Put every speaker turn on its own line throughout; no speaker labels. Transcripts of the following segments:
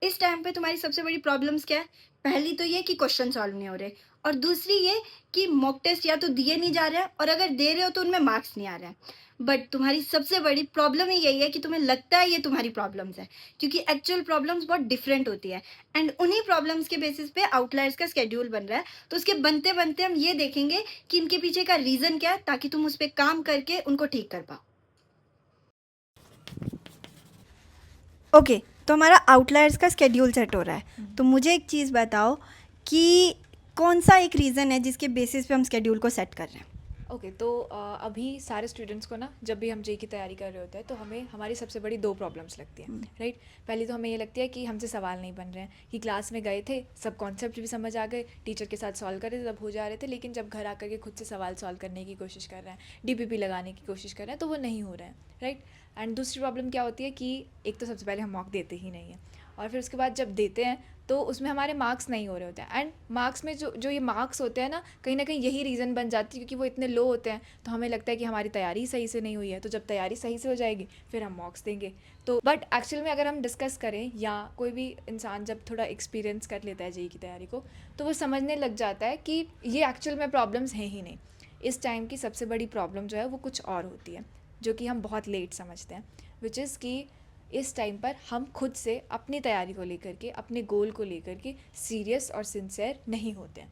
इस टाइम पे तुम्हारी सबसे बड़ी प्रॉब्लम्स क्या है? पहली तो ये कि क्वेश्चन सॉल्व नहीं हो रहे और दूसरी ये कि मॉक टेस्ट या तो दिए नहीं जा रहे हैं और अगर दे रहे हो तो उनमें मार्क्स नहीं आ रहे हैं। बट तुम्हारी सबसे बड़ी प्रॉब्लम ही यही है कि तुम्हें लगता है ये तुम्हारी प्रॉब्लम्स है, क्योंकि एक्चुअल प्रॉब्लम्स बहुत डिफरेंट होती है एंड उन्हीं प्रॉब्लम्स के बेसिस पे आउटलायर्स का शेड्यूल बन रहा है। तो उसके बनते-बनते हम ये देखेंगे कि इनके पीछे का रीज़न क्या है ताकि तुम उस पे काम करके उनको ठीक कर पाओ। ओके, तो हमारा आउटलायर्स का स्केड्यूल सेट हो रहा है। तो मुझे एक चीज़ बताओ कि कौन सा एक रीज़न है जिसके बेसिस पे हम स्केड्यूल को सेट कर रहे हैं?
ओके तो अभी सारे स्टूडेंट्स को ना जब भी हम जेई की तैयारी कर रहे होते हैं तो हमें हमारी सबसे बड़ी दो प्रॉब्लम्स लगती हैं, राइट। पहली तो हमें ये लगती है कि हमसे सवाल नहीं बन रहे हैं, कि क्लास में गए थे, सब कॉन्सेप्ट भी समझ आ गए, टीचर के साथ सॉल्व कर रहे थे, सब हो जा रहे थे, लेकिन जब घर आकर के खुद से सवाल सॉल्व करने की कोशिश कर रहे हैं, डीपीपी लगाने की कोशिश कर रहे हैं, तो वो नहीं हो रहे हैं, राइट। एंड दूसरी प्रॉब्लम क्या होती है कि एक तो सबसे पहले हम मॉक देते ही नहीं हैं, और फिर उसके बाद जब देते हैं तो उसमें हमारे मार्क्स नहीं हो रहे होते हैं। एंड मार्क्स में जो जो ये मार्क्स होते हैं ना कहीं यही रीज़न बन जाती है, क्योंकि वो इतने लो होते हैं तो हमें लगता है कि हमारी तैयारी सही से नहीं हुई है। तो जब तैयारी सही से हो जाएगी फिर हम मार्क्स देंगे। तो बट एक्चुअल में अगर हम डिस्कस करें, या कोई भी इंसान जब थोड़ा एक्सपीरियंस कर लेता है जेई की तैयारी को, तो वो समझने लग जाता है कि ये एक्चुअल में प्रॉब्लम्स हैं ही नहीं। इस टाइम की सबसे बड़ी प्रॉब्लम जो है वो कुछ और होती है, जो कि हम बहुत लेट समझते हैं, विच इज़ कि इस टाइम पर हम खुद से अपनी तैयारी को लेकर के, अपने गोल को लेकर के सीरियस और सिंसियर नहीं होते हैं,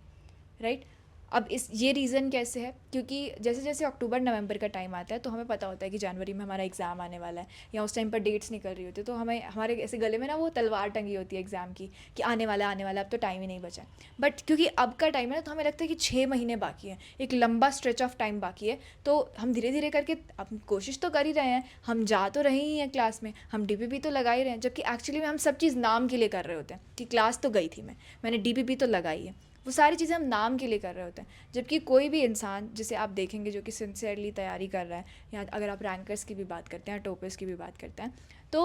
राइट। अब इस ये रीज़न कैसे है, क्योंकि जैसे जैसे अक्टूबर नवंबर का टाइम आता है तो हमें पता होता है कि जनवरी में हमारा एग्ज़ाम आने वाला है, या उस टाइम पर डेट्स निकल रही होती है, तो हमें हमारे ऐसे गले में ना वो तलवार टंगी होती है एग्ज़ाम की, कि आने वाला अब तो टाइम ही नहीं बचा है। बट क्योंकि अब का टाइम है ना, तो हमें लगता है कि 6 महीने बाकी है, एक लंबा स्ट्रेच ऑफ टाइम बाकी है, तो हम धीरे धीरे करके अब कोशिश तो कर ही रहे हैं, हम जा तो रहे ही हैं क्लास में, हम डीपीपी तो लगा ही रहे हैं, जबकि एक्चुअली में हम सब चीज़ नाम के लिए कर रहे होते हैं, कि क्लास तो गई थी मैंने डीपीपी तो लगाई है, वो सारी चीज़ें हम नाम के लिए कर रहे होते हैं। जबकि कोई भी इंसान जिसे आप देखेंगे जो कि सिंसियरली तैयारी कर रहा है, या अगर आप रैंकर्स की भी बात करते हैं, टॉपर्स की भी बात करते हैं, तो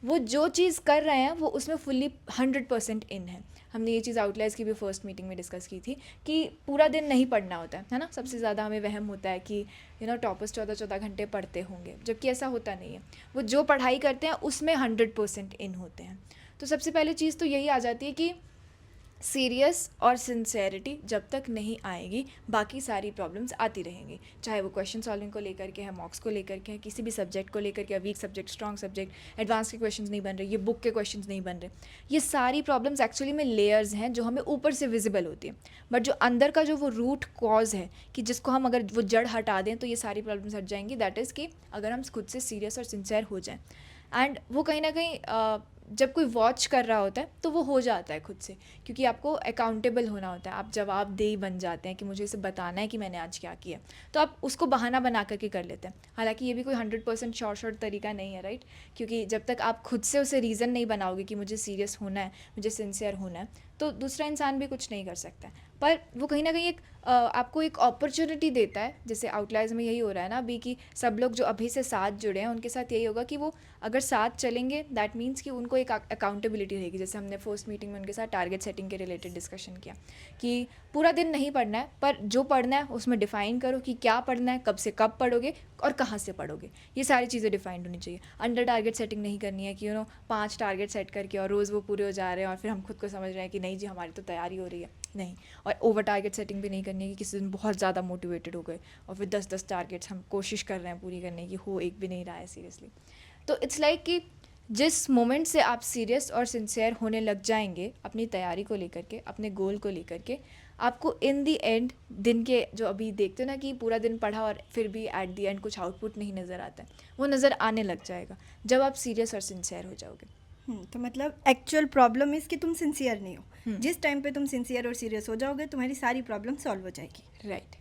वो जो चीज़ कर रहे हैं वो उसमें फुल्ली 100% इन है। हमने ये चीज़ आउटलायर्स की भी फर्स्ट मीटिंग में डिस्कस की थी, कि पूरा दिन नहीं पढ़ना होता है ना। सबसे ज़्यादा हमें वहम होता है कि टॉपर्स 14-14 घंटे पढ़ते होंगे, जबकि ऐसा होता नहीं है। वो जो पढ़ाई करते हैं उसमें 100% इन होते हैं। तो सबसे पहले चीज़ तो यही आ जाती है कि सीरियस और सिंसेरिटी जब तक नहीं आएगी, बाकी सारी प्रॉब्लम्स आती रहेंगी, चाहे वो क्वेश्चन सॉल्विंग को लेकर के है, मॉक्स को लेकर के है, किसी भी सब्जेक्ट को लेकर के, weak subject, strong subject, advance के क्वेश्चंस नहीं बन रहे, ये बुक के क्वेश्चंस नहीं बन रहे। ये सारी प्रॉब्लम्स एक्चुअली में लेयर्स हैं जो हमें ऊपर से विजिबल होती है, बट जो अंदर का जो वो रूट कॉज है, कि जिसको हम अगर वो जड़ हटा दें तो ये सारी प्रॉब्लम्स हट जाएंगी। दैट इज़ कि अगर हम खुद से सीरियस और सिंसियर हो जाएं, एंड वो कहीं ना कहीं जब कोई वॉच कर रहा होता है तो वो हो जाता है खुद से, क्योंकि आपको अकाउंटेबल होना होता है, आप जवाबदेही बन जाते हैं कि मुझे इसे बताना है कि मैंने आज क्या किया, तो आप उसको बहाना बना करके कर लेते हैं। हालांकि ये भी कोई 100% शॉर्ट तरीका नहीं है, राइट, क्योंकि जब तक आप खुद से उसे रीज़न नहीं बनाओगे कि मुझे सीरियस होना है, मुझे सिंसियर होना है, तो दूसरा इंसान भी कुछ नहीं कर सकता है। पर वो कहीं ना कहीं एक आपको एक अपॉर्चुनिटी देता है। जैसे आउटलायर्स में यही हो रहा है ना अभी, कि सब लोग जो अभी से साथ जुड़े हैं उनके साथ यही होगा कि वो अगर साथ चलेंगे, दैट मीन्स कि उनको एक अकाउंटेबिलिटी रहेगी। जैसे हमने फर्स्ट मीटिंग में उनके साथ टारगेट सेटिंग के रिलेटेड डिस्कशन किया, कि पूरा दिन नहीं पढ़ना है, पर जो पढ़ना है उसमें डिफ़ाइन करो कि क्या पढ़ना है, कब से कब पढ़ोगे और कहाँ से पढ़ोगे। ये सारी चीज़ें डिफाइंड होनी चाहिए। अंडर टारगेट सेटिंग नहीं करनी है कि 5 टारगेट सेट करके और रोज़ वो पूरे हो जा रहे हैं और फिर हम खुद को समझ रहे हैं कि नहीं जी हमारी तो तैयारी हो रही है, नहीं। और ओवर टारगेट सेटिंग भी नहीं करनी है कि किसी दिन बहुत ज़्यादा मोटिवेटेड हो गए और फिर 10-10 टारगेट्स हम कोशिश कर रहे हैं पूरी करने की, हो एक भी नहीं रहा है सीरियसली। तो इट्स लाइक कि जिस मोमेंट से आप सीरियस और सिंसियर होने लग जाएंगे अपनी तैयारी को लेकर के, अपने गोल को लेकर के, आपको इन दी एंड दिन के जो अभी देखते हो ना कि पूरा दिन पढ़ा और फिर भी एट दी एंड कुछ आउटपुट नहीं नज़र आता है, वो नज़र आने लग जाएगा जब आप सीरियस और सिंसियर हो जाओगे।
तो मतलब एक्चुअल प्रॉब्लम इज़ कि तुम सिंसियर नहीं हो।
हम्म,
जिस टाइम पे तुम सिंसियर और सीरियस हो जाओगे तुम्हारी सारी प्रॉब्लम सॉल्व हो जाएगी।
राइट।